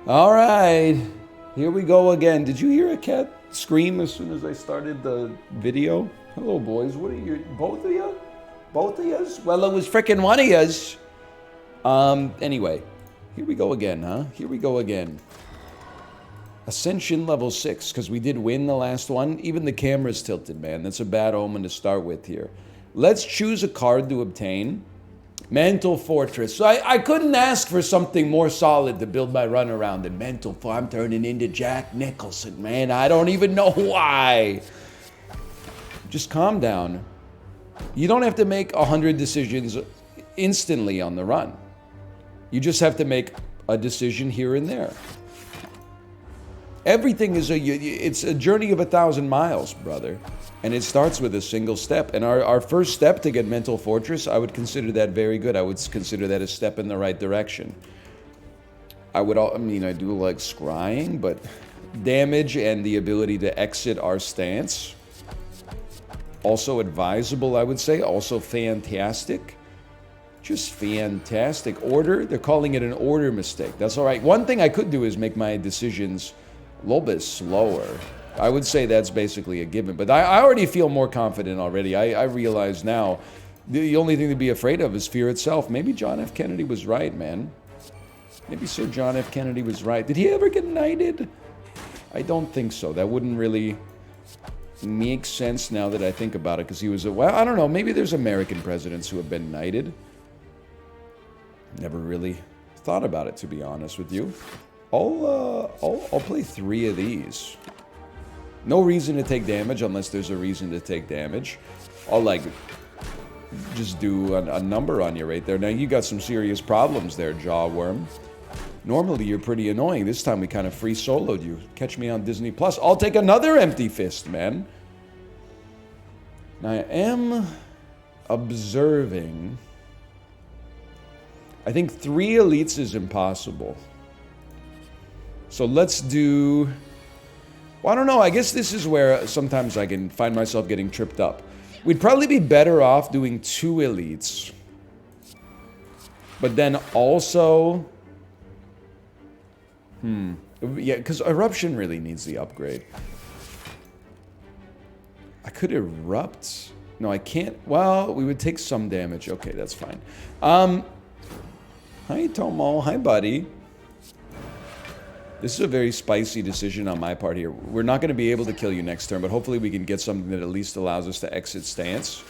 All right, here we go again. Did you hear a cat scream as soon as I started the video? Hello, boys. What are you? Both of you? Both of yous? Well, it was frickin' one of yous. Anyway, here we go again, huh? Here we go again. Ascension level 6, because we did win the last one. Even the camera's tilted, man. That's a bad omen to start with here. Let's choose a card to obtain. Mental Fortress. So I couldn't ask for something more solid to build my run around than Mental Fortress. I'm turning into Jack Nicholson, man. I don't even know why. Just calm down. You don't have to make 100 decisions instantly on the run. You just have to make a decision here and there. Everything is it's a journey of 1,000 miles, brother. And it starts with a single step. And our first step to get Mental Fortress, I would consider that very good. I would consider that a step in the right direction. I do like scrying, but damage and the ability to exit our stance. Also advisable, I would say. Also fantastic. Just fantastic. Order, they're calling it an order mistake. That's all right. One thing I could do is make my decisions a little bit slower. I would say that's basically a given. But I already feel more confident already. I realize now the only thing to be afraid of is fear itself. Maybe John F. Kennedy was right, man. Maybe Sir John F. Kennedy was right. Did he ever get knighted? I don't think so. That wouldn't really make sense now that I think about it, because he was well, I don't know. Maybe there's American presidents who have been knighted. Never really thought about it, to be honest with you. I'll play 3 of these. No reason to take damage unless there's a reason to take damage. I'll just do a number on you right there. Now you got some serious problems there, Jawworm. Normally you're pretty annoying. This time we kind of free soloed you. Catch me on Disney Plus. I'll take another empty fist, man. Now I am observing. I think 3 elites is impossible. So let's do... Well, I don't know. I guess this is where sometimes I can find myself getting tripped up. We'd probably be better off doing 2 elites. But then also... Yeah, because Eruption really needs the upgrade. I could erupt. No, I can't. Well, we would take some damage. Okay, that's fine. Hi, Tomo. Hi, buddy. This is a very spicy decision on my part here. We're not going to be able to kill you next turn, but hopefully we can get something that at least allows us to exit stance.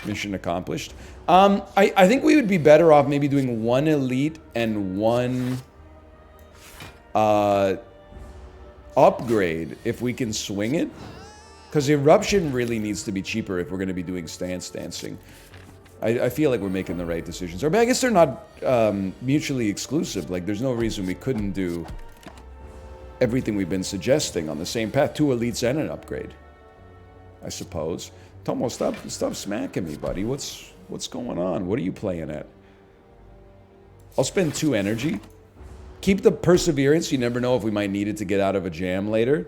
Mission accomplished. I think we would be better off maybe doing 1 elite and 1 upgrade if we can swing it. Because Eruption really needs to be cheaper if we're going to be doing stance dancing. I feel like we're making the right decisions. Or I guess they're not mutually exclusive. Like, there's no reason we couldn't do everything we've been suggesting on the same path. 2 elites and an upgrade, I suppose. Tomo, stop smacking me, buddy. What's going on? What are you playing at? I'll spend 2 energy. Keep the perseverance. You never know if we might need it to get out of a jam later.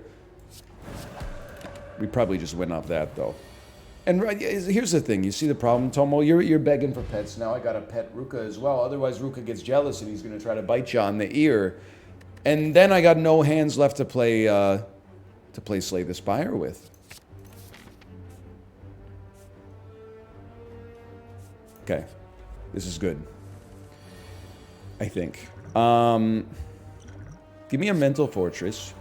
We probably just went off that, though. And here's the thing. You see the problem, Tomo? You're begging for pets. Now I got to pet Ruka as well. Otherwise, Ruka gets jealous and he's going to try to bite you on the ear. And then I got no hands left to play Slay the Spire with. Okay. This is good. I think. Give me a Mental Fortress.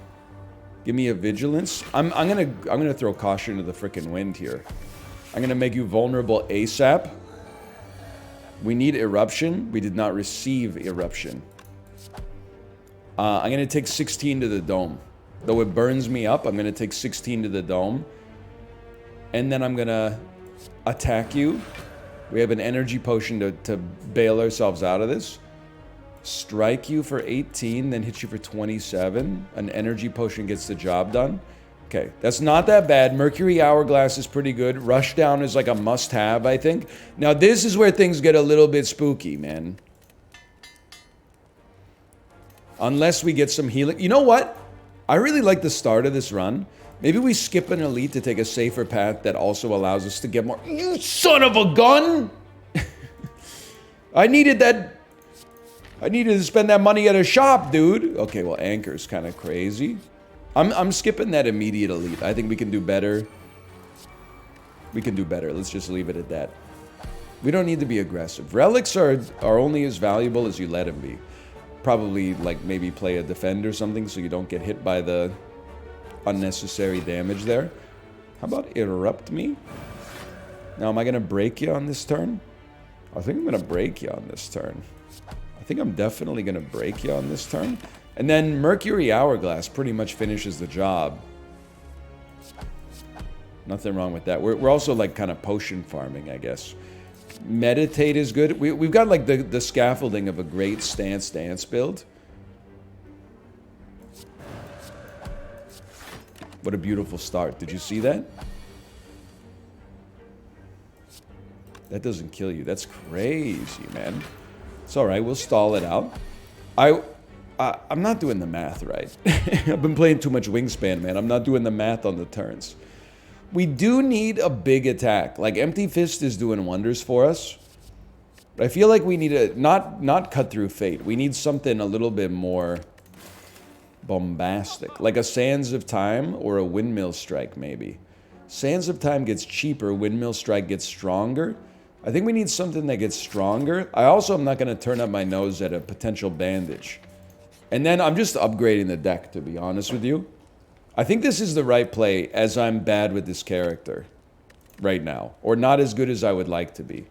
Give me a Vigilance. I'm gonna throw caution to the frickin' wind here. I'm gonna make you vulnerable ASAP. We need Eruption. We did not receive Eruption. I'm gonna take 16 to the dome. Though it burns me up, I'm gonna take 16 to the dome. And then I'm gonna attack you. We have an energy potion to bail ourselves out of this. Strike you for 18, then hit you for 27. An energy potion gets the job done. Okay, that's not that bad. Mercury Hourglass is pretty good. Rushdown is like a must-have, I think. Now, this is where things get a little bit spooky, man. Unless we get some healing. You know what? I really like the start of this run. Maybe we skip an elite to take a safer path that also allows us to get more... You son of a gun! I needed that... I needed to spend that money at a shop, dude. Okay, well, Anchor's kind of crazy. I'm skipping that immediate elite. I think we can do better. We can do better. Let's just leave it at that. We don't need to be aggressive. Relics are only as valuable as you let them be. Probably, like, maybe play a defend or something so you don't get hit by the unnecessary damage there. How about Erupt me? Now, am I going to break you on this turn? I think I'm going to break you on this turn. I think I'm definitely going to break you on this turn. And then Mercury Hourglass pretty much finishes the job. Nothing wrong with that. We're also, like, kind of potion farming, I guess. Meditate is good. We've got, like, the scaffolding of a great stance dance build. What a beautiful start. Did you see that? That doesn't kill you. That's crazy, man. It's alright. We'll stall it out. I'm not doing the math right. I've been playing too much Wingspan, man. I'm not doing the math on the turns. We do need a big attack. Like, Empty Fist is doing wonders for us. But I feel like we need a... Not Cut Through Fate. We need something a little bit more bombastic. Like a Sands of Time or a Windmill Strike, maybe. Sands of Time gets cheaper. Windmill Strike gets stronger. I think we need something that gets stronger. I also am not going to turn up my nose at a potential Bandage. And then I'm just upgrading the deck, to be honest with you. I think this is the right play, as I'm bad with this character right now. Or not as good as I would like to be.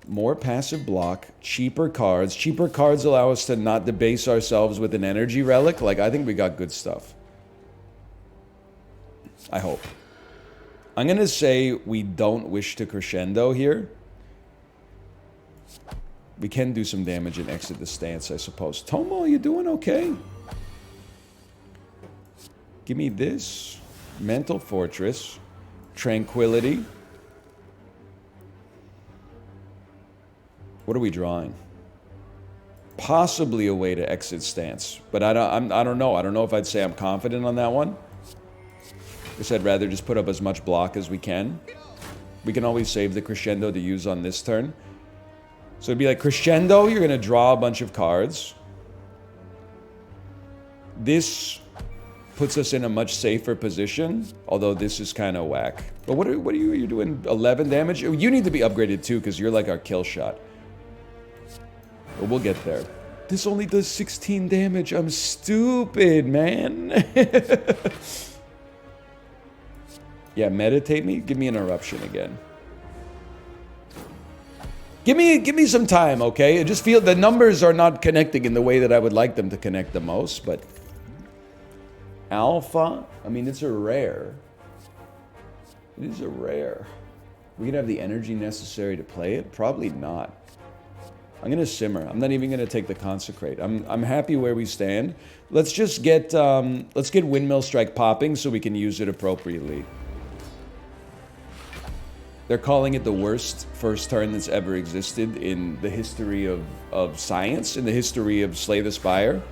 More passive block, cheaper cards. Cheaper cards allow us to not debase ourselves with an energy relic. Like, I think we got good stuff. I hope. I'm going to say we don't wish to crescendo here. We can do some damage and exit the stance, I suppose. Tomo, you doing okay? Give me this. Mental Fortress. Tranquility. What are we drawing? Possibly a way to exit stance. But I don't know. I don't know if I'd say I'm confident on that one. I guess I'd rather just put up as much block as we can. We can always save the crescendo to use on this turn. So it'd be like crescendo, you're going to draw a bunch of cards. This puts us in a much safer position, although this is kind of whack. But what are you? You're doing 11 damage? You need to be upgraded too, because you're like our kill shot. But we'll get there. This only does 16 damage. I'm stupid, man. Yeah, meditate me. Give me an eruption again. Give me some time, okay? I just feel the numbers are not connecting in the way that I would like them to connect the most, but... Alpha? I mean, it's a rare. It is a rare. We can have the energy necessary to play it? Probably not. I'm going to simmer. I'm not even going to take the Consecrate. I'm happy where we stand. Let's just get... let's get Windmill Strike popping so we can use it appropriately. They're calling it the worst first turn that's ever existed in the history of science, in the history of Slay the Spire.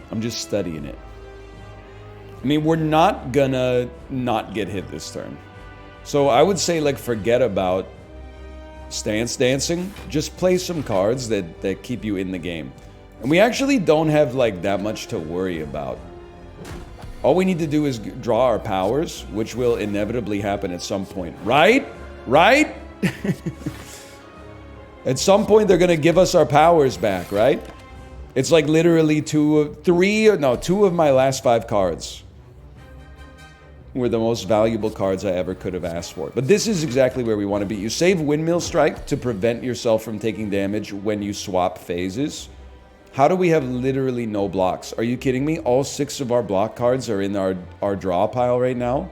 I'm just studying it. I mean, we're not gonna not get hit this turn. So I would say, like, forget about stance dancing. Just play some cards that keep you in the game. And we actually don't have, like, that much to worry about. All we need to do is draw our powers, which will inevitably happen at some point. Right? Right? At some point, they're going to give us our powers back, right? It's like literally two of my last 5 cards were the most valuable cards I ever could have asked for. But this is exactly where we want to be. You save Windmill Strike to prevent yourself from taking damage when you swap phases. How do we have literally no blocks? Are you kidding me? All 6 of our block cards are in our draw pile right now.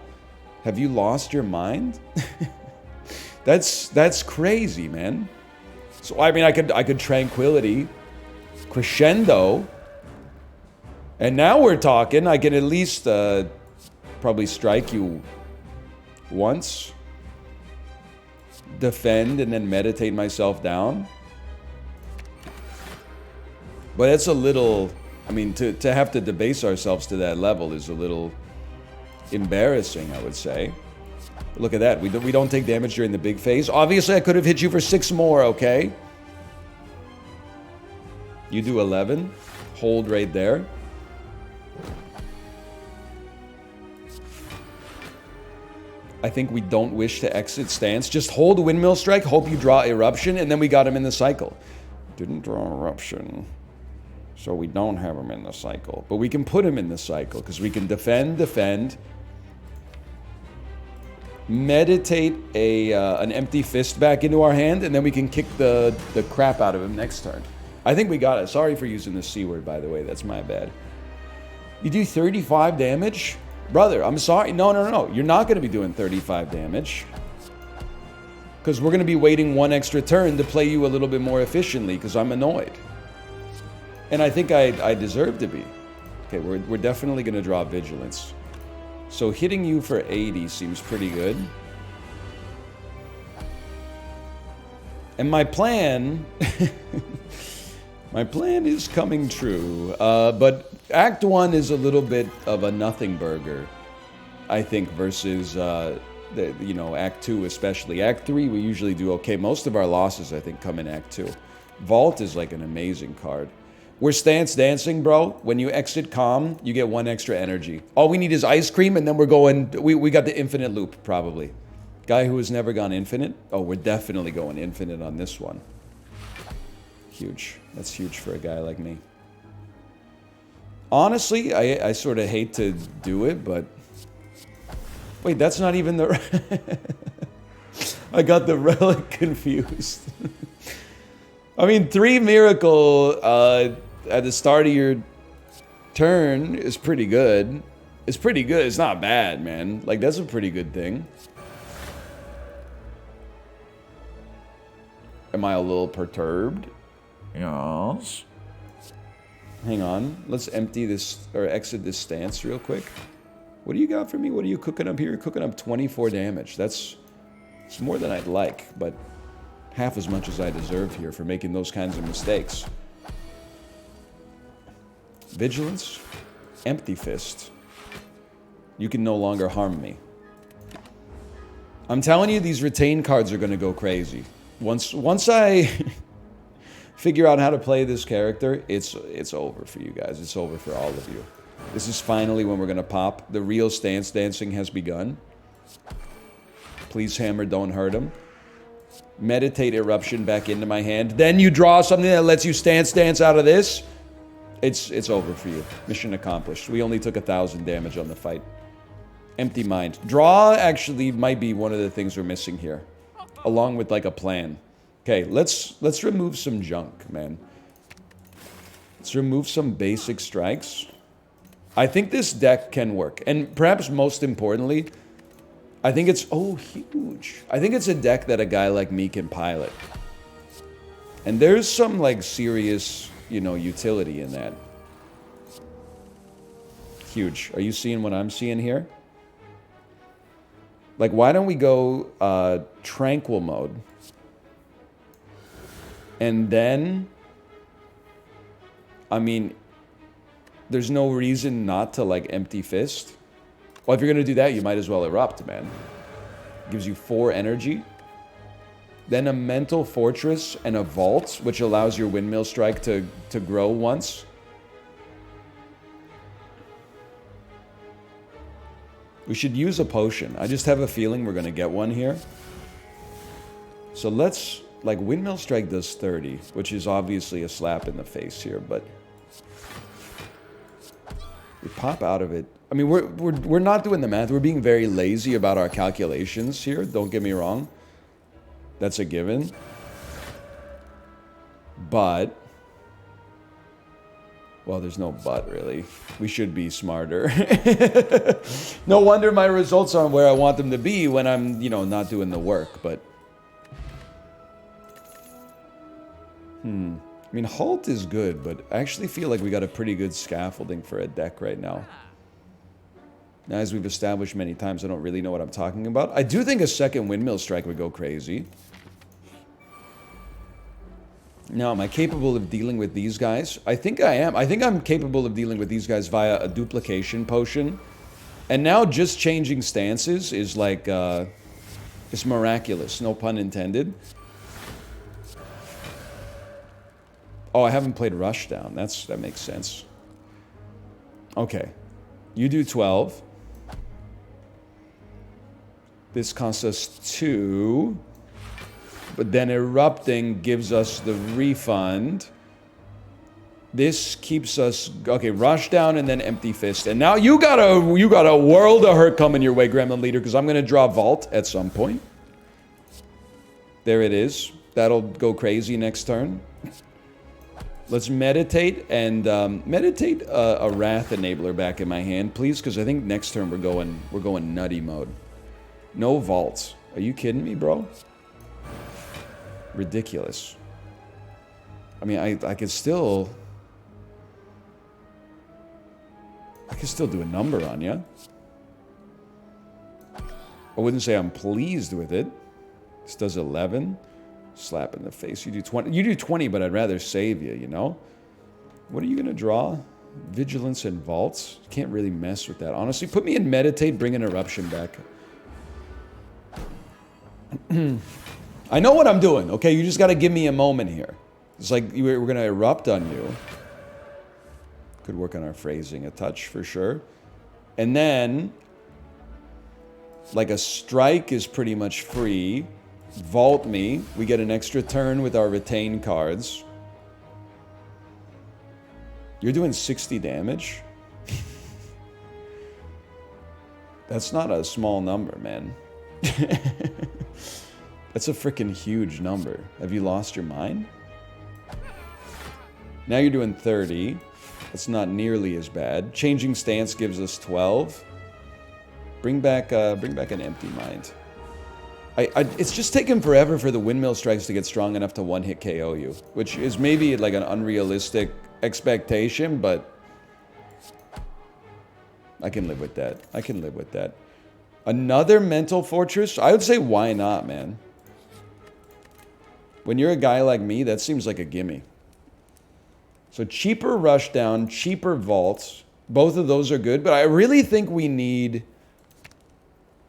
Have you lost your mind? That's crazy, man. So I mean, I could Tranquility, Crescendo, and now we're talking. I can at least probably strike you once, defend, and then meditate myself down. But it's a little, I mean, to have to debase ourselves to that level is a little embarrassing, I would say. Look at that. We don't take damage during the big phase. Obviously, I could have hit you for 6 more, okay? You do 11. Hold right there. I think we don't wish to exit stance. Just hold Windmill Strike, hope you draw Eruption, and then we got him in the cycle. Didn't draw Eruption, so we don't have him in the cycle. But we can put him in the cycle, because we can defend, meditate an empty fist back into our hand, and then we can kick the crap out of him next turn. I think we got it. Sorry for using the C word, by the way. That's my bad. You do 35 damage? Brother, I'm sorry. No. You're not going to be doing 35 damage. Because we're going to be waiting 1 extra turn to play you a little bit more efficiently, because I'm annoyed. And I think I deserve to be. Okay, we're definitely going to draw Vigilance. So hitting you for 80 seems pretty good. And my plan... my plan is coming true. But Act 1 is a little bit of a nothing burger, I think, versus, Act 2 especially. Act 3, we usually do okay. Most of our losses, I think, come in Act 2. Vault is like an amazing card. We're stance dancing, bro. When you exit calm, you get 1 extra energy. All we need is ice cream, and then we're going... We got the infinite loop, probably. Guy who has never gone infinite? Oh, we're definitely going infinite on this one. Huge. That's huge for a guy like me. Honestly, I sort of hate to do it, but... Wait, that's not even the... I got the relic confused. I mean, 3 Miracle at the start of your turn is pretty good. It's pretty good. It's not bad, man. Like, that's a pretty good thing. Am I a little perturbed? Yes. Hang on. Let's empty this, or exit this stance real quick. What do you got for me? What are you cooking up here? You're cooking up 24 damage. It's more than I'd like, but half as much as I deserve here for making those kinds of mistakes. Vigilance. Empty Fist. You can no longer harm me. I'm telling you, these retain cards are going to go crazy. Once I figure out how to play this character, it's over for you guys. It's over for all of you. This is finally when we're going to pop. The real stance dancing has begun. Please, Hammer, don't hurt him. Meditate Eruption back into my hand. Then you draw something that lets you stance dance out of this. It's over for you. Mission accomplished. We only took 1,000 damage on the fight. Empty Mind. Draw actually might be one of the things we're missing here. Along with like a plan. Okay, let's remove some junk, man. Let's remove some basic strikes. I think this deck can work. And perhaps most importantly, I think it's... Oh, huge. I think it's a deck that a guy like me can pilot. And there's some, like, serious, utility in that. Huge. Are you seeing what I'm seeing here? Like, why don't we go Tranquil mode? And then... I mean... There's no reason not to, like, Empty Fist. Well, if you're going to do that, you might as well Erupt, man. Gives you 4 energy. Then a Mental Fortress and a Vault, which allows your Windmill Strike to grow once. We should use a potion. I just have a feeling we're going to get one here. So let's... Like, Windmill Strike does 30, which is obviously a slap in the face here, but... We pop out of it. I mean, we're not doing the math. We're being very lazy about our calculations here. Don't get me wrong. That's a given. But... Well, there's no but, really. We should be smarter. No wonder my results aren't where I want them to be when I'm, not doing the work, but... I mean, Halt is good, but I actually feel like we got a pretty good scaffolding for a deck right now. Now, as we've established many times, I don't really know what I'm talking about. I do think a second Windmill Strike would go crazy. Now, am I capable of dealing with these guys? I think I am. I think I'm capable of dealing with these guys via a Duplication Potion And now just changing stances is like, it's miraculous, no pun intended. Oh, I haven't played Rushdown. That makes sense. Okay. You do 12. This costs us 2. But then Erupting gives us the refund. This keeps us... Okay, Rushdown and then Empty Fist. And now you got a world of hurt coming your way, Gremlin Leader, because I'm going to draw Vault at some point. There it is. That'll go crazy next turn. Let's meditate and meditate a Wrath Enabler back in my hand, please, because I think next turn we're going nutty mode. No vaults. Are you kidding me, bro? Ridiculous. I mean, I could still do a number on you. I wouldn't say I'm pleased with it. This does 11. Slap in the face. You do 20. You do 20, but I'd rather save you, you know? What are you going to draw? Vigilance and Vaults? Can't really mess with that. Honestly, put me in Meditate, bring an Eruption back. I know what I'm doing, okay? You just got to give me a moment here. It's like we're going to erupt on you. Could work on our phrasing a touch for sure. And then, like a strike is pretty much free. Vault me. We get an extra turn with our retain cards. You're doing 60 damage? That's not a small number, man. That's a freaking huge number. Have you lost your mind? Now you're doing 30. That's not nearly as bad. Changing stance gives us 12. Bring back an Empty Mind. It's just taken forever for the Windmill Strikes to get strong enough to one-hit KO you, which is maybe like an unrealistic expectation, but I can live with that. I can live with that. Another Mental Fortress? I would say why not, man? When you're a guy like me, that seems like a gimme. So cheaper Rushdown, cheaper Vaults. Both of those are good, but I really think we need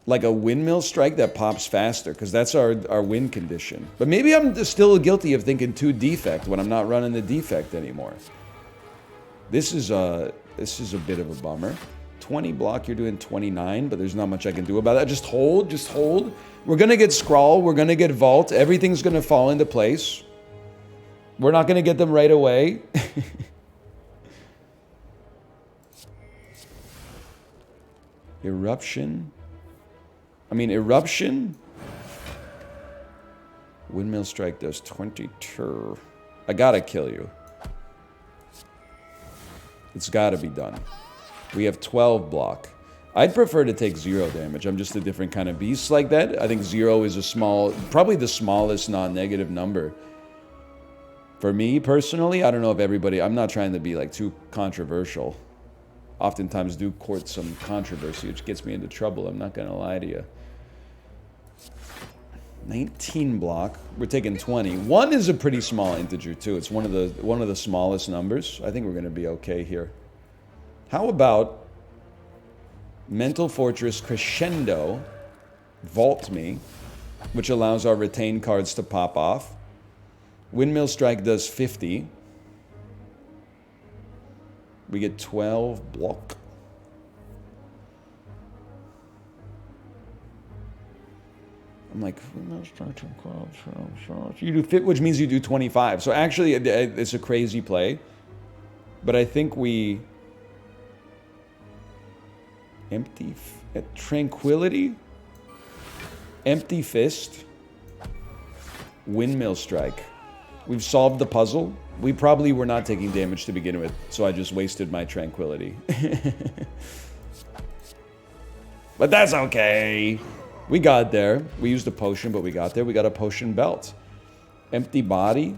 like a Windmill Strike that pops faster, because that's our win condition. But maybe I'm still guilty of thinking 2 defect when I'm not running the defect anymore. This is a bit of a bummer. 20 block, you're doing 29, but there's not much I can do about that. Just hold, just hold. We're gonna get Scrawl, we're gonna get Vault, everything's gonna fall into place. We're not gonna get them right away. Eruption. I mean, Eruption. Windmill Strike does 22. I gotta kill you. It's gotta be done. We have 12 block. I'd prefer to take 0 damage. I'm just a different kind of beast like that. I think 0 is a small, probably the smallest non-negative number. For me, personally, I don't know if everybody, I'm not trying to be like too controversial. Oftentimes do court some controversy, which gets me into trouble. I'm not gonna lie to you. 19 block. We're taking 20. 1 is a pretty small integer too. It's one of the smallest numbers. I think we're gonna be okay here. How about Mental Fortress Crescendo, Vault me, which allows our retain cards to pop off. Windmill Strike does 50. We get 12 block. I'm like, you do fit, which means you do 25. So actually, it's a crazy play. But I think we... Empty... Tranquility? Empty Fist? Windmill Strike. We've solved the puzzle. We probably were not taking damage to begin with, so I just wasted my Tranquility. But that's okay. We got there. We used a potion, but we got there. We got a potion belt. Empty Body.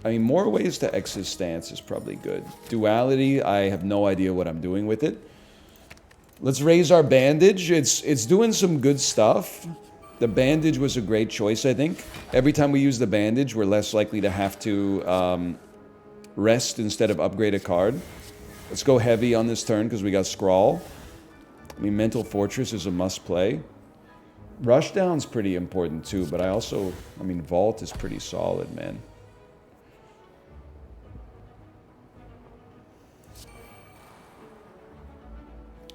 I mean, more ways to exit stance is probably good. Duality, I have no idea what I'm doing with it. Let's raise our Bandage. It's doing some good stuff. The Bandage was a great choice, I think. Every time we use the Bandage, we're less likely to have to rest instead of upgrade a card. Let's go heavy on this turn because we got Scrawl. I mean, Mental Fortress is a must-play. Rushdown's pretty important too, but I mean, Vault is pretty solid, man.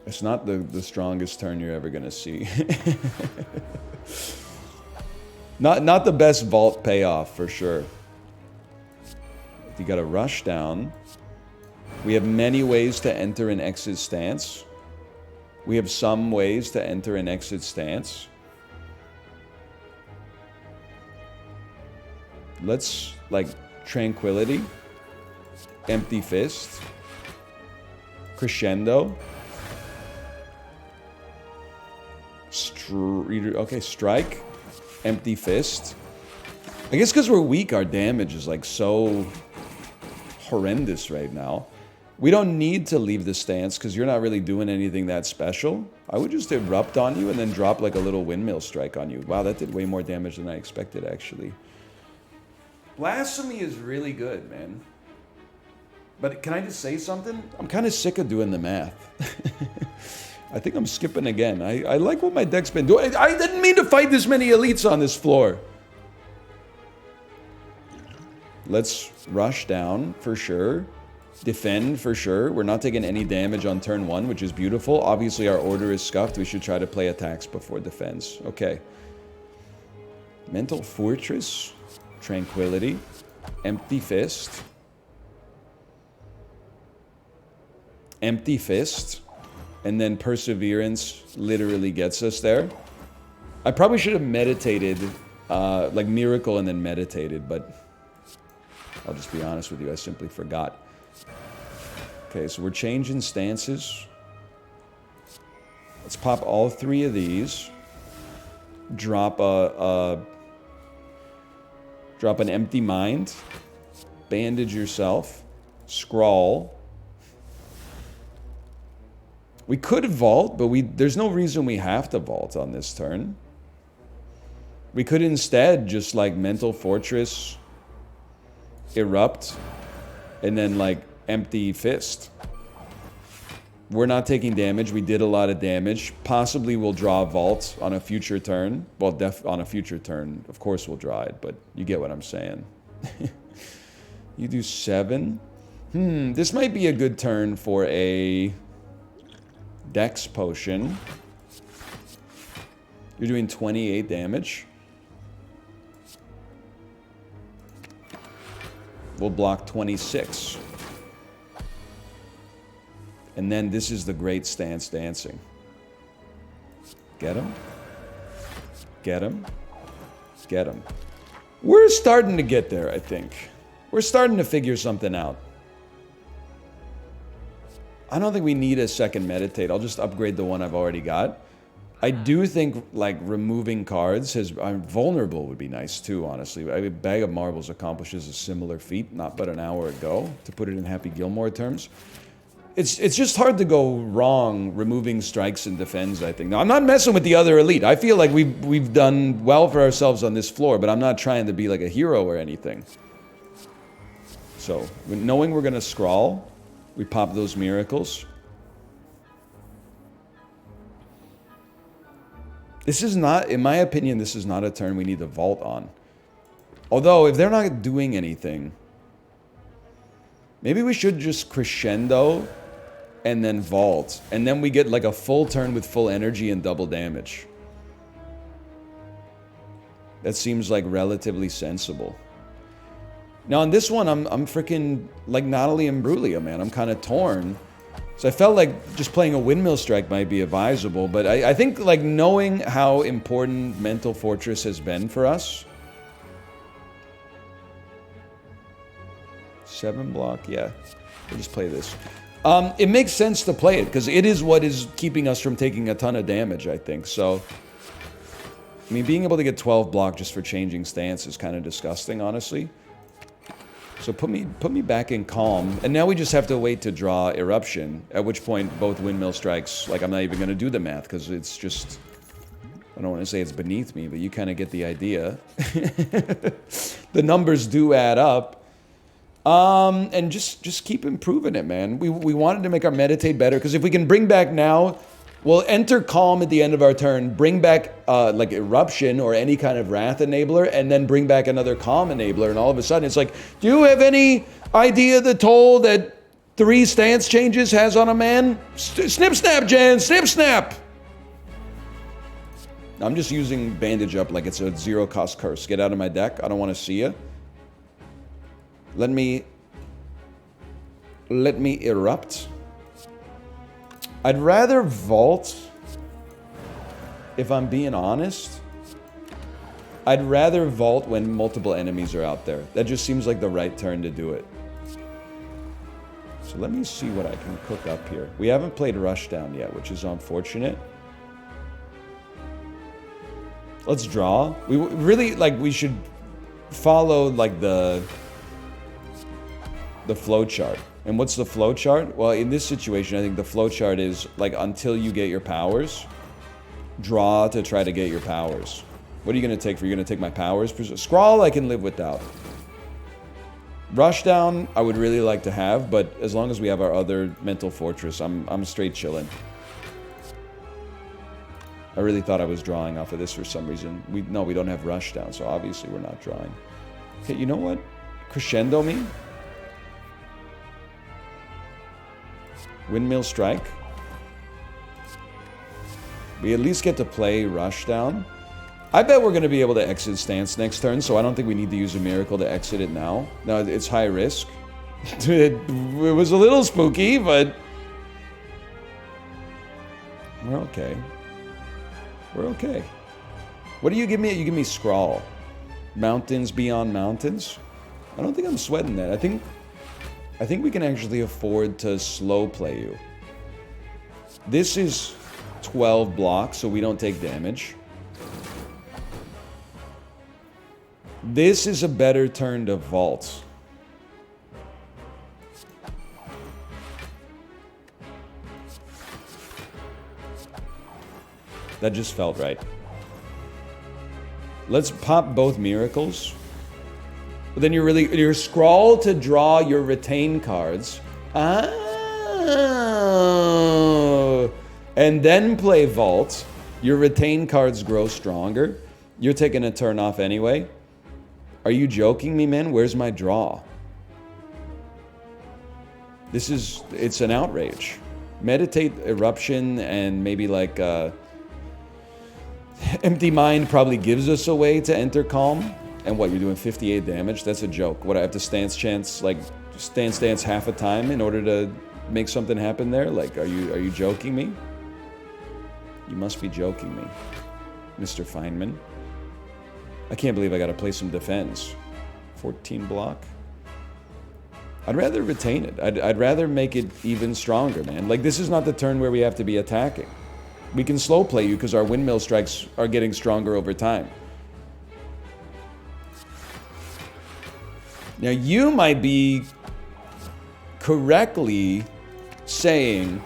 It's not the strongest turn you're ever gonna see. Not the best Vault payoff, for sure. You got a Rushdown. We have many ways to enter an exit stance. We have some ways to enter an exit stance. Let's, like, Tranquility, Empty Fist, Crescendo, okay, Strike, Empty Fist. I guess because we're weak, our damage is, like, so horrendous right now. We don't need to leave the stance because you're not really doing anything that special. I would just Erupt on you and then drop, like, a little Windmill Strike on you. Wow, that did way more damage than I expected, actually. Blasphemy is really good, man. But can I just say something? I'm kind of sick of doing the math. I think I'm skipping again. I like what my deck's been doing. I didn't mean to fight this many elites on this floor. Let's rush down for sure. Defend for sure. We're not taking any damage on turn 1, which is beautiful. Obviously, our order is scuffed. We should try to play attacks before defense. Okay. Mental Fortress. Tranquility, Empty Fist, Empty Fist, and then Perseverance literally gets us there. I probably should have meditated, like Miracle and then meditated, but I'll just be honest with you, I simply forgot. Okay, so we're changing stances. Let's pop all 3 of these. Drop Drop an Empty Mind, Bandage yourself, Scrawl. We could Vault, but there's no reason we have to Vault on this turn. We could instead just, like, Mental Fortress, Erupt, and then, like, Empty Fist. We're not taking damage. We did a lot of damage. Possibly we'll draw a Vault on a future turn. Well, on a future turn, of course we'll draw it, but you get what I'm saying. You do 7. This might be a good turn for a Dex Potion. You're doing 28 damage. We'll block 26. And then this is the great stance dancing. Get him. Get him. Get him. We're starting to get there, I think. We're starting to figure something out. I don't think we need a second meditate. I'll just upgrade the one I've already got. I do think, like, removing cards vulnerable would be nice too, honestly. A Bag of Marbles accomplishes a similar feat not but an hour ago, to put it in Happy Gilmore terms. It's just hard to go wrong removing strikes and defends, I think. Now, I'm not messing with the other elite. I feel like we've done well for ourselves on this floor, but I'm not trying to be like a hero or anything. So, knowing we're going to scrawl, we pop those miracles. This is not, in my opinion, this is not a turn we need to Vault on. Although, if they're not doing anything, maybe we should just Crescendo and then Vault. And then we get like a full turn with full energy and double damage. That seems like relatively sensible. Now on this one, I'm freaking like Natalie Imbruglia, man. I'm kind of torn. So I felt like just playing a Windmill Strike might be advisable. But I think like knowing how important Mental Fortress has been for us. 7 block, yeah. We'll just play this. It makes sense to play it, because it is what is keeping us from taking a ton of damage, I think. So, I mean, being able to get 12 block just for changing stance is kind of disgusting, honestly. So put me back in calm. And now we just have to wait to draw Eruption, at which point both Windmill Strikes, like I'm not even going to do the math, because it's just... I don't want to say it's beneath me, but you kind of get the idea. The numbers do add up. And just keep improving it, man. We wanted to make our meditate better, because if we can bring back now We'll enter Calm at the end of our turn, bring back like Eruption or any kind of Wrath enabler, and then bring back another Calm enabler, and all of a sudden it's like, do you have any idea the toll that 3 stance changes has on a man? Snip snap, Jan, snip snap! I'm just using Bandage Up like it's a 0-cost curse. Get out of my deck, I don't want to see you. Let me Erupt. I'd rather Vault, if I'm being honest. I'd rather Vault when multiple enemies are out there. That just seems like the right turn to do it. So let me see what I can cook up here. We haven't played Rushdown yet, which is unfortunate. Let's draw. We really, like, we should follow, like, the flow chart. And what's the flow chart? Well, in this situation, I think the flow chart is, like, until you get your powers, draw to try to get your powers. What are you going to take for? You're going to take my powers? Scrawl, I can live without. Rushdown, I would really like to have, but as long as we have our other Mental Fortress, I'm straight chilling. I really thought I was drawing off of this for some reason. No, we don't have Rushdown, so obviously we're not drawing. Okay, you know what? Crescendo me? Windmill Strike. We at least get to play Rushdown. I bet we're going to be able to exit stance next turn, so I don't think we need to use a miracle to exit it now. No, it's high risk. It was a little spooky, but we're okay. We're okay. What do you give me? You give me Scrawl. Mountains beyond mountains? I don't think I'm sweating that. I think we can actually afford to slow play you. This is 12 blocks, so we don't take damage. This is a better turn to vault. That just felt right. Let's pop both miracles. But then you're scroll to draw your retain cards. Oh. And then play vault. Your retain cards grow stronger. You're taking a turn off anyway. Are you joking me, man? Where's my draw? It's an outrage. Meditate, Eruption, and maybe like Empty Mind probably gives us a way to enter Calm. And what, you're doing 58 damage? That's a joke. What, I have to stance half a time in order to make something happen there? Like, are you joking me? You must be joking me, Mr. Feynman. I can't believe I gotta play some defense. 14 block. I'd rather retain it. I'd rather make it even stronger, man. Like, this is not the turn where we have to be attacking. We can slow play you because our windmill strikes are getting stronger over time. Now, you might be correctly saying,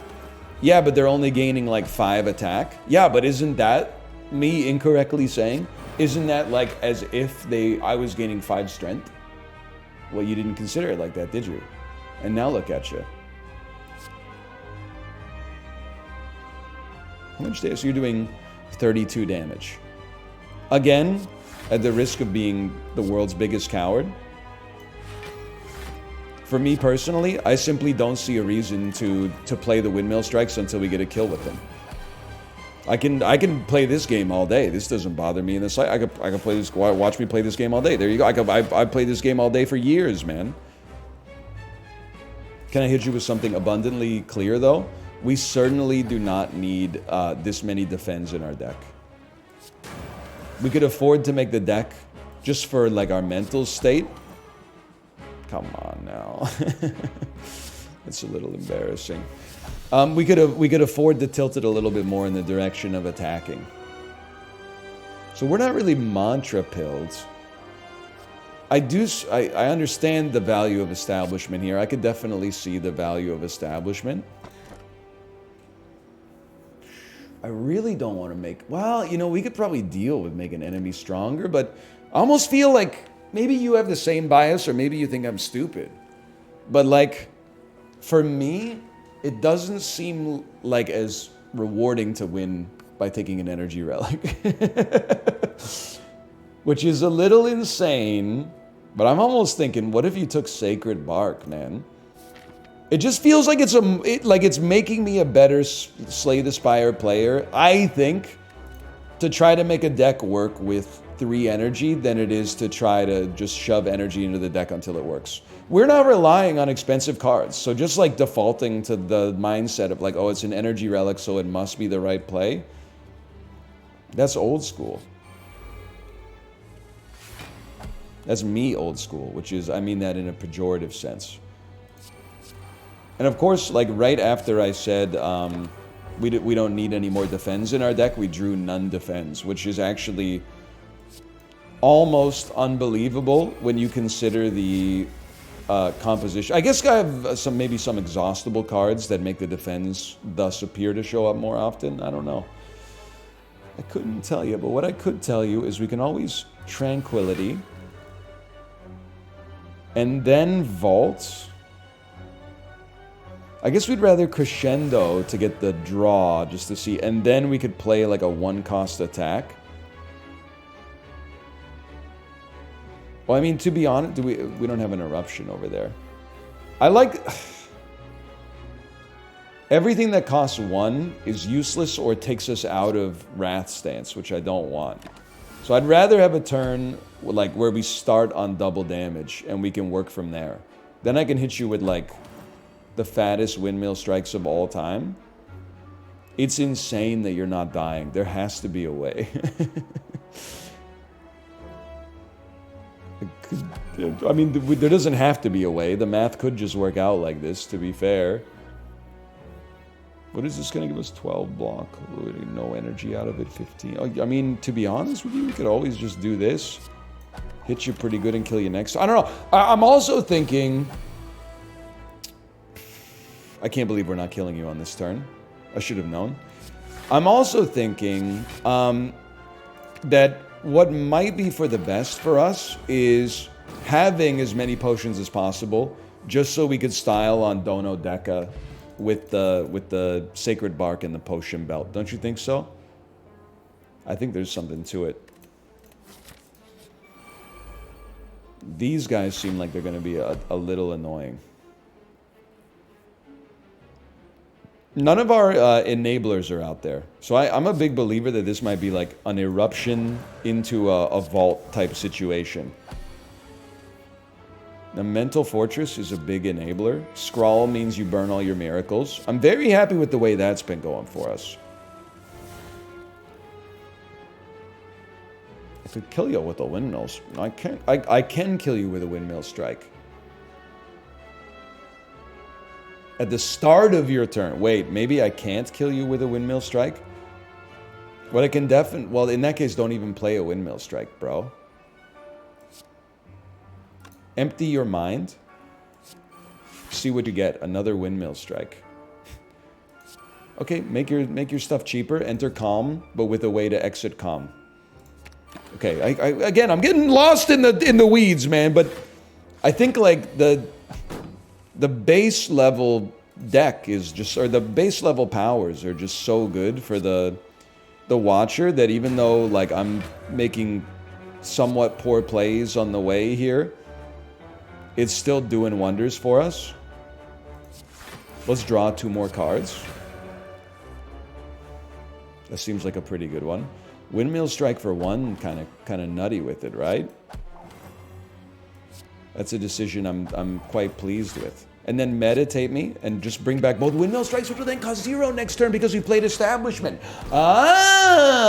yeah, but they're only gaining like 5 attack. Yeah, but isn't that me incorrectly saying? Isn't that like as if I was gaining 5 strength? Well, you didn't consider it like that, did you? And now look at you. How much damage? So you're doing 32 damage. Again, at the risk of being the world's biggest coward. For me personally, I simply don't see a reason to play the windmill strikes until we get a kill with them. I can play this game all day. This doesn't bother me in the slightest. I could play this. Watch me play this game all day. There you go. I played this game all day for years, man. Can I hit you with something abundantly clear though? We certainly do not need this many defends in our deck. We could afford to make the deck just for like our mental state. Come on now. It's a little embarrassing. We could afford to tilt it a little bit more in the direction of attacking. So we're not really mantra pilled. I understand the value of establishment here. I could definitely see the value of establishment. I really don't want to make... Well, you know, we could probably deal with making enemies stronger, but I almost feel like maybe you have the same bias or maybe you think I'm stupid. But like, for me, it doesn't seem like as rewarding to win by taking an energy relic. Which is a little insane, but I'm almost thinking, what if you took Sacred Bark, man? It just feels like it's making me a better Slay the Spire player, I think, to try to make a deck work with 3 energy than it is to try to just shove energy into the deck until it works. We're not relying on expensive cards, so just like defaulting to the mindset of like, oh, it's an energy relic, so it must be the right play. That's old school. That's me old school, which is, I mean that in a pejorative sense. And of course, like right after I said we don't need any more defends in our deck, we drew none defends, which is actually almost unbelievable when you consider the composition. I guess I have maybe some exhaustible cards that make the defends thus appear to show up more often. I don't know. I couldn't tell you, but what I could tell you is we can always Tranquility. And then Vault. I guess we'd rather Crescendo to get the draw, just to see. And then we could play like a 1-cost attack. Well, I mean, to be honest, we don't have an Eruption over there. I like... Everything that costs 1 is useless or takes us out of Wrath stance, which I don't want. So I'd rather have a turn like where we start on double damage and we can work from there. Then I can hit you with like the fattest windmill strikes of all time. It's insane that you're not dying. There has to be a way. I mean, there doesn't have to be a way. The math could just work out like this, to be fair. What is this going to give us? 12 block. No energy out of it. 15. I mean, to be honest with you, we could always just do this. Hit you pretty good and kill you next. I don't know. I'm also thinking... I can't believe we're not killing you on this turn. I should have known. I'm also thinking that what might be for the best for us is having as many potions as possible, just so we could style on Dono Deca with the Sacred Bark and the Potion Belt. Don't you think so? I think there's something to it. These guys seem like they're going to be a little annoying. None of our enablers are out there. So I'm a big believer that this might be like an eruption into a vault type situation. The Mental Fortress is a big enabler. Scrawl means you burn all your miracles. I'm very happy with the way that's been going for us. I could kill you with a windmill. I can kill you with a windmill strike. At the start of your turn. Wait, maybe I can't kill you with a windmill strike? What I can definitely... Well, in that case, don't even play a windmill strike, bro. Empty your mind. See what you get. Another windmill strike. Okay, make your stuff cheaper. Enter calm, but with a way to exit calm. Okay, again, I'm getting lost in the weeds, man. But I think like the base level deck is just, or the base level powers are just so good for the Watcher that even though like I'm making somewhat poor plays on the way here, it's still doing wonders for us. Let's draw 2 more cards. That seems like a pretty good one. Windmill strike for 1, kind of nutty with it, right? That's a decision I'm quite pleased with. And then meditate me and just bring back both windmill strikes, which will then cost 0 next turn because we played Establishment. Ah,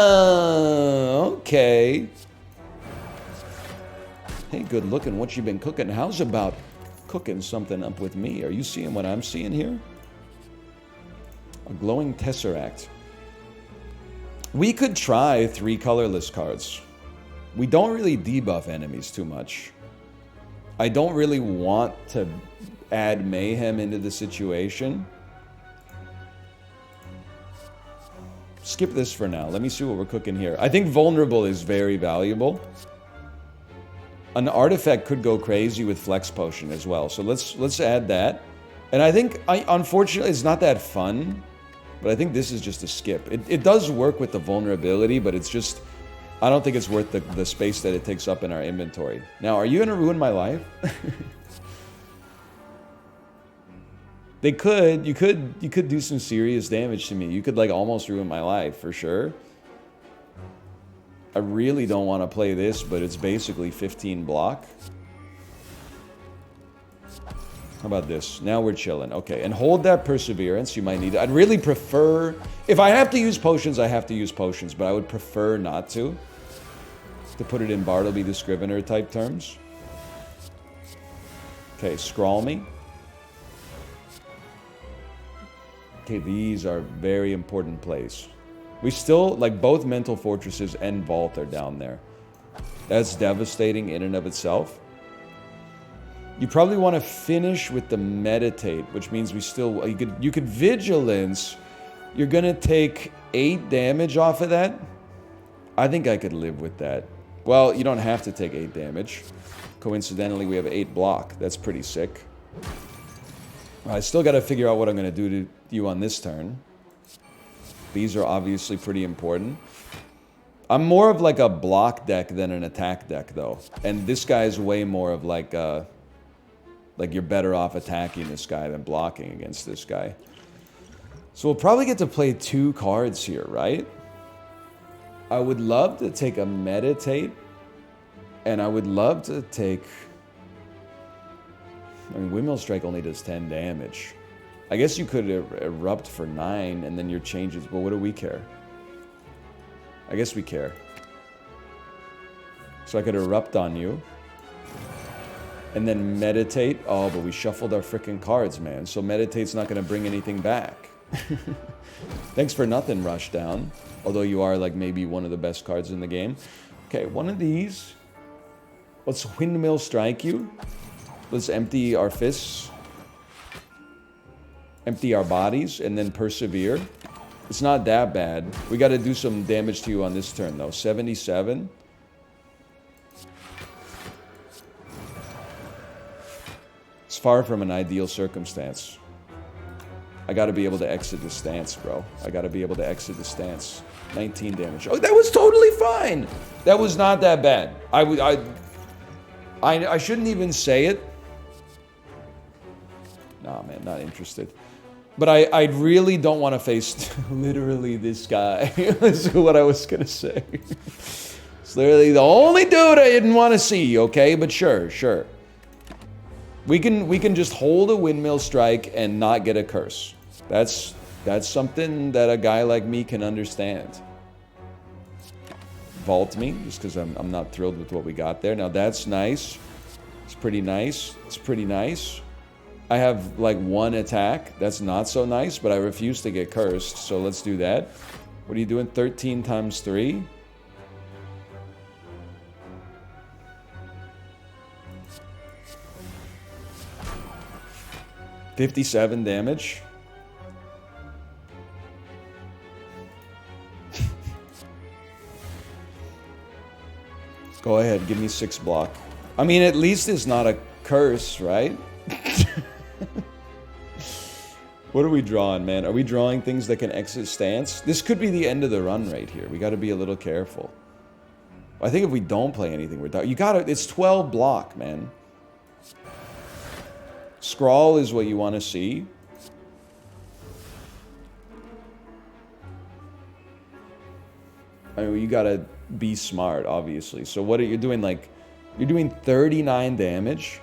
okay. Hey, good looking. What you been cooking? How's about cooking something up with me? Are you seeing what I'm seeing here? A glowing Tesseract. We could try 3 colorless cards. We don't really debuff enemies too much. I don't really want to add mayhem into the situation. Skip this for now. Let me see what we're cooking here. I think vulnerable is very valuable. An artifact could go crazy with Flex Potion as well. So let's add that. And I think, unfortunately, it's not that fun But I think this is just a skip. It does work with the vulnerability, but it's just... I don't think it's worth the space that it takes up in our inventory. Now, are you going to ruin my life? They could. You could do some serious damage to me. You could, like, almost ruin my life, for sure. I really don't want to play this, but it's basically 15 block. How about this? Now we're chilling. Okay, and hold that perseverance. You might need it. I'd really prefer... If I have to use potions, I have to use potions, but I would prefer not to. To put it in Bartleby the Scrivener type terms. Okay, scrawl me. Okay, these are very important plays. We still, like, both Mental Fortresses and Vault are down there. That's devastating in and of itself. You probably want to finish with the Meditate, which means we still... You could Vigilance. You're going to take 8 damage off of that. I think I could live with that. Well, you don't have to take 8 damage. Coincidentally, we have 8 block. That's pretty sick. I still got to figure out what I'm going to do to you on this turn. These are obviously pretty important. I'm more of like a block deck than an attack deck, though. And this guy is way more of like you're better off attacking this guy than blocking against this guy. So we'll probably get to play 2 cards here, right? I would love to take a Meditate. And I would love to take... I mean, Windmill Strike only does 10 damage. I guess you could Erupt for 9 and then your changes, but what do we care? I guess we care. So I could Erupt on you. And then Meditate. Oh, but we shuffled our freaking cards, man. So Meditate's not going to bring anything back. Thanks for nothing, Rushdown. Although you are, like, maybe one of the best cards in the game. Okay, one of these. Let's Windmill Strike you. Let's empty our fists. Empty our bodies, and then Persevere. It's not that bad. We got to do some damage to you on this turn, though. 77. It's far from an ideal circumstance. I got to be able to exit the stance, bro. I got to be able to exit the stance. 19 damage. Oh, that was totally fine. That was not that bad. I shouldn't even say it. Nah, man, not interested. But I really don't want to face literally this guy. That's what I was going to say. It's literally the only dude I didn't want to see, okay? But sure. We can just hold a Windmill Strike and not get a curse. That's something that a guy like me can understand. Vault me, just because I'm not thrilled with what we got there. Now that's nice. It's pretty nice. It's pretty nice. I have like 1 attack. That's not so nice, but I refuse to get cursed, so let's do that. What are you doing? 13 times 3? $57 damage. Go ahead, give me 6 block. I mean, at least it's not a curse, right? What are we drawing, man? Are we drawing things that can exit stance? This could be the end of the run right here. We got to be a little careful. I think if we don't play anything, we're done. You got to... It's 12 block, man. Scrawl is what you want to see. I mean, you got to be smart, obviously. So what are you doing? Like, you're doing 39 damage.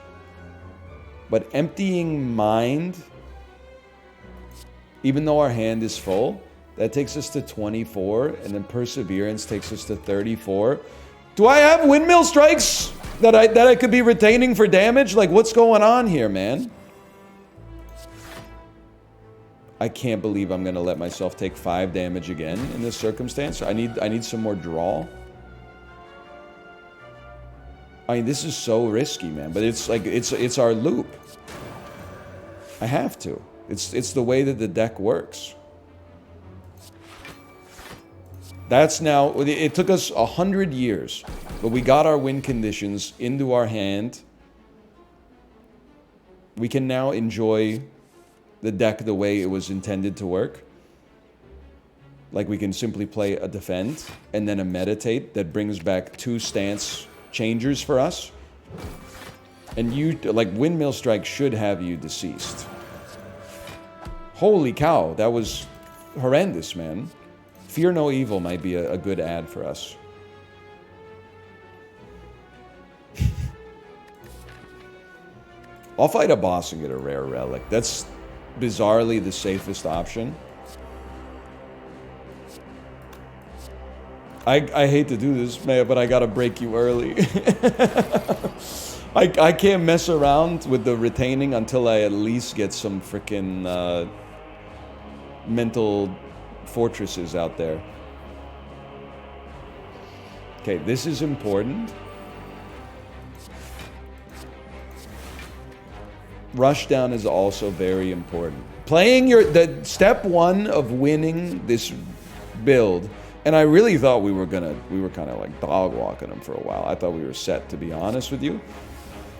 But emptying Mind, even though our hand is full, that takes us to 24, and then Perseverance takes us to 34. Do I have Windmill Strikes that I could be retaining for damage? Like, what's going on here, man? I can't believe I'm gonna let myself take 5 damage again in this circumstance. I need some more draw. I mean, this is so risky, man. But it's like it's our loop. I have to. It's the way that the deck works. That's now... It took us 100 years, but we got our win conditions into our hand. We can now enjoy the deck the way it was intended to work. Like we can simply play a defend and then a meditate that brings back 2 stance changers for us. And you, like, Windmill Strike should have you deceased. Holy cow, that was horrendous, man. Fear No Evil might be a good ad for us. I'll fight a boss and get a rare relic. That's bizarrely the safest option. I hate to do this, man, but I gotta break you early. I can't mess around with the retaining until I at least get some freaking mental fortresses out there. Okay, this is important. Rushdown is also very important. Playing the step 1 of winning this build, and I really thought we were kind of like dog walking them for a while. I thought we were set, to be honest with you.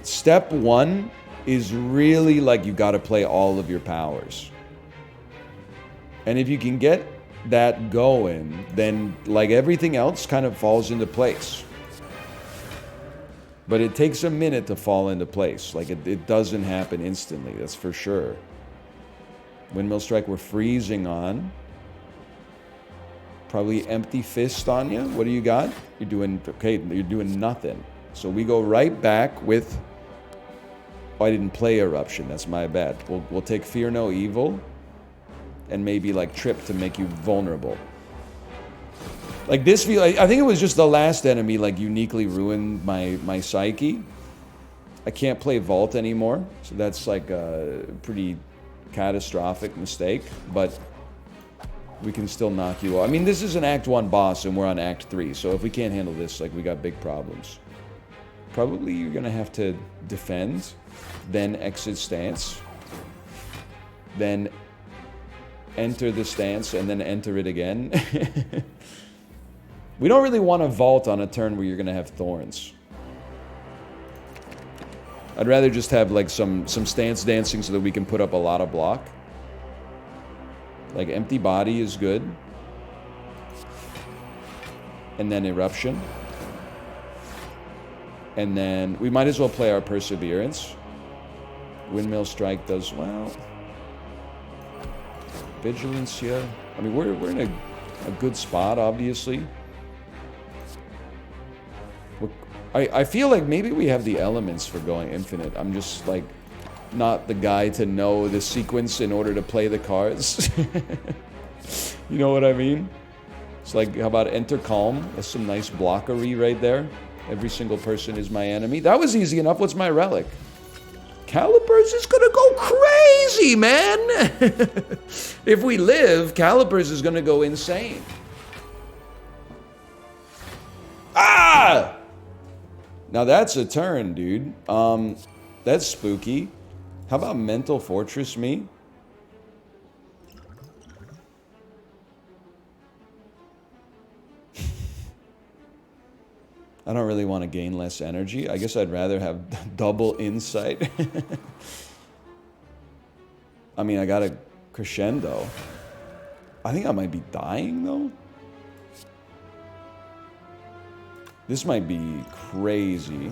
Step 1 is really like you got to play all of your powers. And if you can get that going, then like everything else kind of falls into place. But it takes a minute to fall into place. Like it doesn't happen instantly, that's for sure. Windmill Strike we're freezing on. Probably Empty Fist on you. What do you got? You're doing, okay, you're doing nothing. So we go right back with, oh, I didn't play Eruption, that's my bad. We'll take Fear No Evil and maybe like Trip to make you vulnerable. Like this I think it was just the last enemy like uniquely ruined my psyche. I can't play Vault anymore, so that's like a pretty catastrophic mistake, but we can still knock you off. I mean, this is an Act 1 boss and we're on Act 3, so if we can't handle this, like we got big problems. Probably you're gonna have to defend, then exit stance, then enter the stance, and then enter it again. We don't really want to vault on a turn where you're going to have thorns. I'd rather just have like some stance dancing so that we can put up a lot of block. Like Empty Body is good. And then Eruption. And then we might as well play our Perseverance. Windmill Strike does well. Vigilance, yeah. I mean, we're in a good spot, obviously. I feel like maybe we have the elements for going infinite. I'm just, like, not the guy to know the sequence in order to play the cards. You know what I mean? It's like, how about Enter Calm? That's some nice blockery right there. Every single person is my enemy. That was easy enough. What's my relic? Calipers is gonna go crazy, man! If we live, Calipers is gonna go insane. Ah! Now that's a turn, dude. That's spooky. How about Mental Fortress me? I don't really want to gain less energy. I guess I'd rather have double insight. I mean, I got a crescendo. I think I might be dying, though. This might be crazy.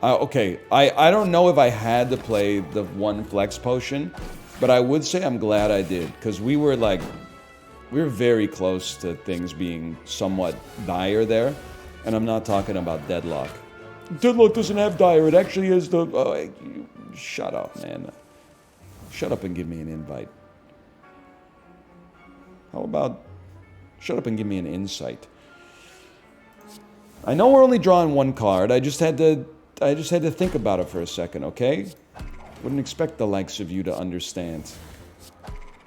Okay, I don't know if I had to play the 1 flex potion, but I would say I'm glad I did, because we were very close to things being somewhat dire there, and I'm not talking about Deadlock. Deadlock doesn't have dire, it actually is the... shut up, man. Shut up and give me an invite. How about... shut up and give me an insight. I know we're only drawing 1 card, I just had to think about it for a second, okay? Wouldn't expect the likes of you to understand.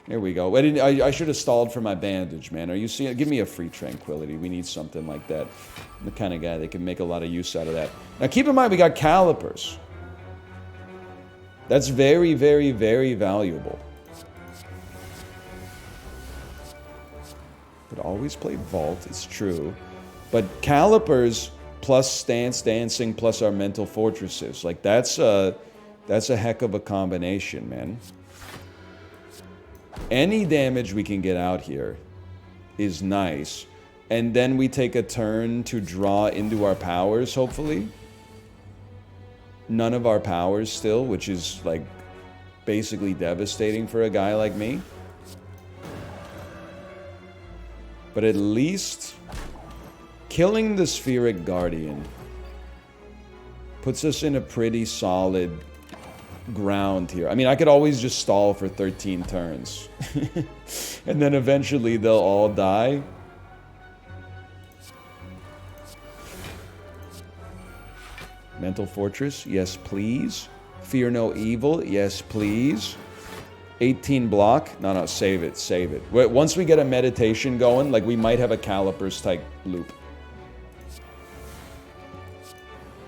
There we go. I should have stalled for my bandage, man. Are you seeing? Give me a free tranquility. We need something like that. I'm the kind of guy that can make a lot of use out of that. Now, keep in mind, we got Calipers. That's very, very, very valuable. Could always play Vault, it's true. But Calipers plus Stance Dancing plus our Mental Fortresses. Like, that's That's a heck of a combination, man. Any damage we can get out here is nice. And then we take a turn to draw into our powers, hopefully. None of our powers still, which is, like, basically devastating for a guy like me. But at least killing the Spheric Guardian puts us in a pretty solid ground here. I mean, I could always just stall for 13 turns. And then eventually they'll all die. Mental Fortress, yes please. Fear no evil, yes please. 18 block, no, save it, save it. Once we get a meditation going, like we might have a calipers type loop.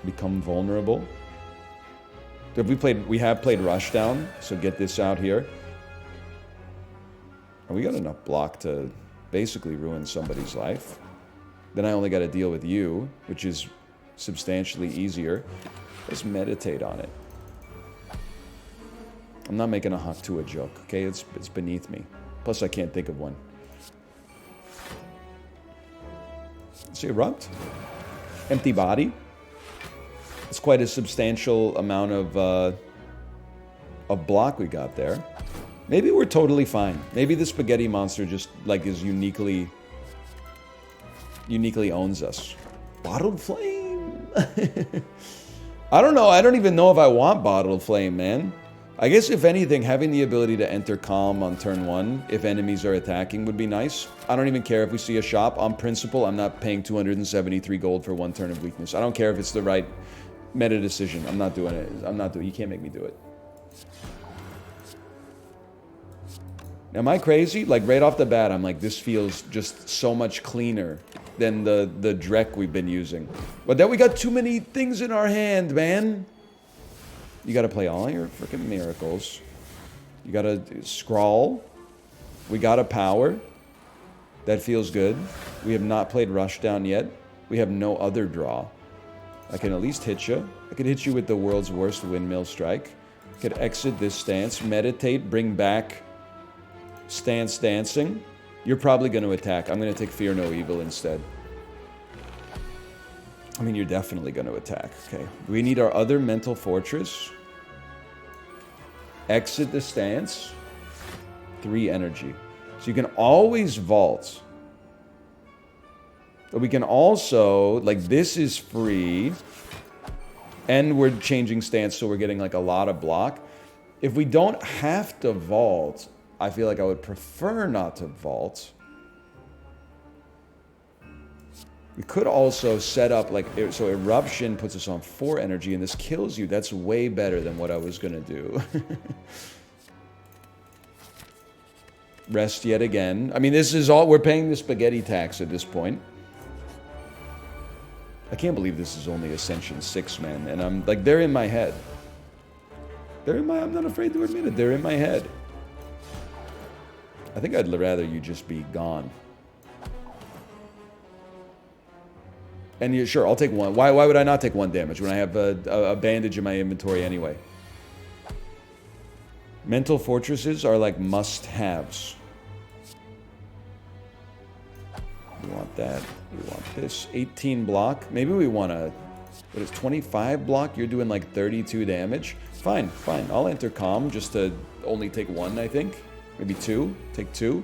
Become vulnerable. We have played Rushdown, so get this out here. And we got enough block to basically ruin somebody's life. Then I only got to deal with you, which is substantially easier. Let's meditate on it. I'm not making a Haktua joke, okay? It's beneath me. Plus, I can't think of one. Let's erupt. Empty body. It's quite a substantial amount of block we got there. Maybe we're totally fine. Maybe the spaghetti monster just, like, is uniquely owns us. Bottled flame. I don't know. I don't even know if I want bottled flame, man. I guess if anything, having the ability to enter calm on turn 1 if enemies are attacking would be nice. I don't even care if we see a shop. On principle, I'm not paying 273 gold for 1 turn of weakness. I don't care if it's the right meta decision. I'm not doing it. I'm not doing it. You can't make me do it. Am I crazy? Like, right off the bat, I'm like, this feels just so much cleaner than the Drek we've been using. But then we got too many things in our hand, man. You gotta play all your freaking miracles. You gotta scrawl. We got a power. That feels good. We have not played Rushdown yet. We have no other draw. I can at least hit you. I could hit you with the world's worst windmill strike. I could exit this stance, meditate, bring back stance dancing. You're probably going to attack. I'm going to take Fear No Evil instead. I mean, you're definitely going to attack. Okay. We need our other mental fortress. Exit the stance. 3 energy. So you can always vault. But we can also, like, this is free. And we're changing stance, so we're getting, like, a lot of block. If we don't have to vault, I feel like I would prefer not to vault. We could also set up, like, so Eruption puts us on 4 energy, and this kills you. That's way better than what I was going to do. Rest yet again. I mean, this is all, we're paying the spaghetti tax at this point. I can't believe this is only Ascension 6, man. And I'm, like, they're in my head. I'm not afraid to admit it. They're in my head. I think I'd rather you just be gone. And you, sure, I'll take 1. Why would I not take 1 damage when I have a bandage in my inventory anyway? Mental fortresses are like must-haves. We want that. We want this. 18 block. Maybe we want a... What is 25 block? You're doing like 32 damage. Fine, fine. I'll enter calm just to only take 1, I think. Maybe 2. Take 2.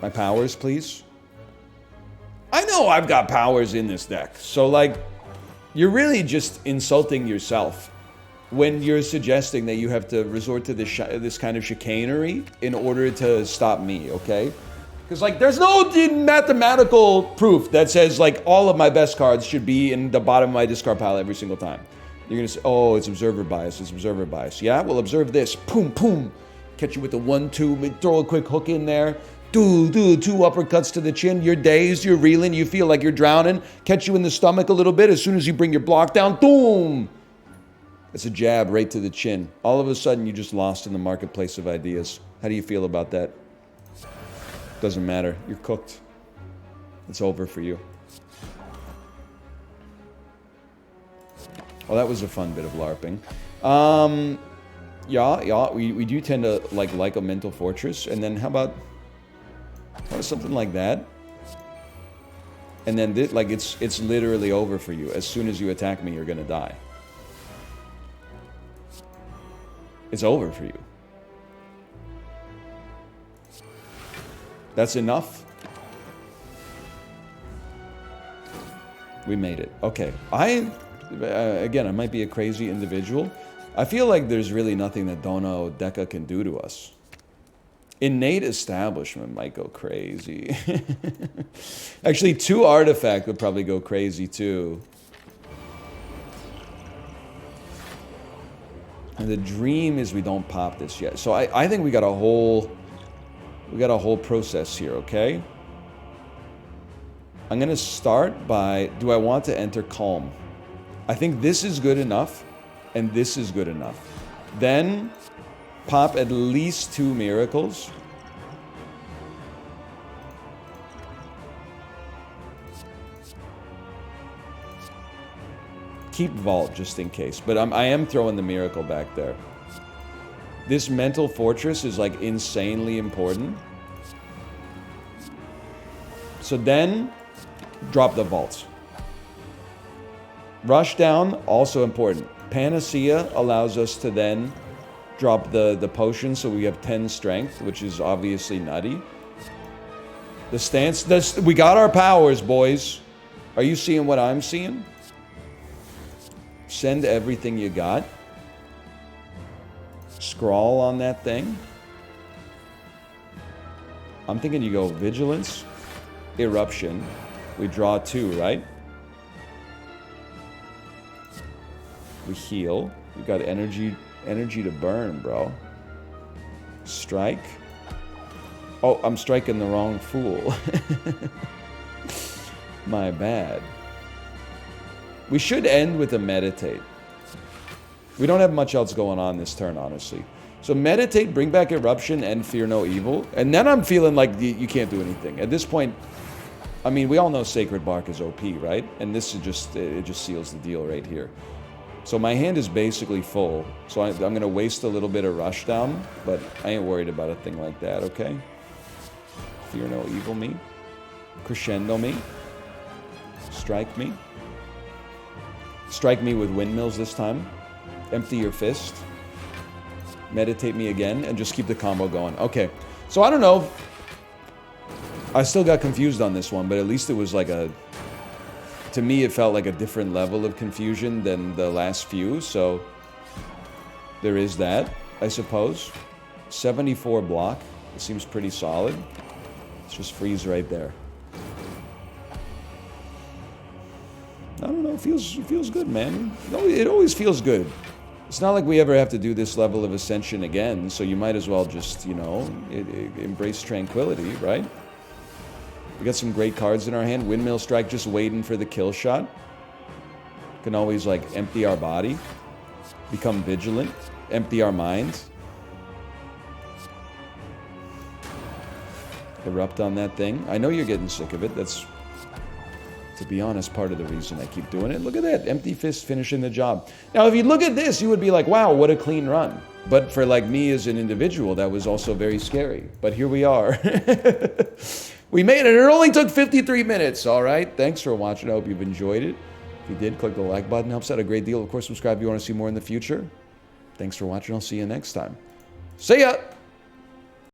My powers, please. I know I've got powers in this deck. So, like, you're really just insulting yourself when you're suggesting that you have to resort to this kind of chicanery in order to stop me, okay? Because, like, there's no mathematical proof that says, like, all of my best cards should be in the bottom of my discard pile every single time. You're going to say, oh, it's observer bias, it's observer bias. Yeah, well, observe this. Boom, boom. Catch you with the 1-2, throw a quick hook in there. Do 2 uppercuts to the chin. You're dazed, you're reeling, you feel like you're drowning. Catch you in the stomach a little bit. As soon as you bring your block down, boom! It's a jab right to the chin. All of a sudden, you just lost in the marketplace of ideas. How do you feel about that? Doesn't matter. You're cooked. It's over for you. Well, that was a fun bit of LARPing. Yeah, we do tend to like a mental fortress, and then how about something like that? And then this, like it's literally over for you. As soon as you attack me, you're gonna die. It's over for you. That's enough. We made it. Okay. Again, I might be a crazy individual. I feel like there's really nothing that Dono Deca can do to us. Innate establishment might go crazy. Actually, 2 artifact would probably go crazy too. And the dream is we don't pop this yet. So I think we got a whole process here, okay? I'm gonna start by, do I want to enter calm? I think this is good enough, and this is good enough. Then pop at least 2 miracles. Keep vault just in case, but I am throwing the miracle back there. This mental fortress is like insanely important. So then drop the vaults. Rush down, also important. Panacea allows us to then drop the potion, so we have 10 strength, which is obviously nutty. The stance, we got our powers, boys. Are you seeing what I'm seeing? Send everything you got. Scrawl on that thing. I'm thinking you go Vigilance, Eruption. We draw 2, right? We heal. We got energy to burn, bro. Strike. Oh, I'm striking the wrong fool. My bad. We should end with a meditate. We don't have much else going on this turn, honestly. So meditate, bring back Eruption, and Fear No Evil. And then I'm feeling like you can't do anything. At this point, I mean, we all know Sacred Bark is OP, right? And this is just, it just seals the deal right here. So my hand is basically full. So I'm going to waste a little bit of Rushdown, but I ain't worried about a thing like that, okay? Fear No Evil me. Crescendo me. Strike me. Strike me with windmills this time. Empty your fist. Meditate me again, and just keep the combo going. Okay, so I don't know. I still got confused on this one, but at least it was like a... To me, it felt like a different level of confusion than the last few, so... There is that, I suppose. 74 block. It seems pretty solid. Let's just freeze right there. I don't know, it feels good, man. It always feels good. It's not like we ever have to do this level of ascension again, so you might as well just, you know, embrace tranquility, right? We got some great cards in our hand. Windmill Strike, just waiting for the kill shot. Can always, like, empty our body. Become vigilant. Empty our mind. Erupt on that thing. I know you're getting sick of it. That's... To be honest, part of the reason I keep doing it. Look at that, empty fist finishing the job. Now, if you look at this, you would be like, wow, what a clean run. But for like me as an individual, that was also very scary. But here we are. We made it. It only took 53 minutes, all right? Thanks for watching. I hope you've enjoyed it. If you did, click the like button. Helps out a great deal. Of course, subscribe if you want to see more in the future. Thanks for watching. I'll see you next time. See ya!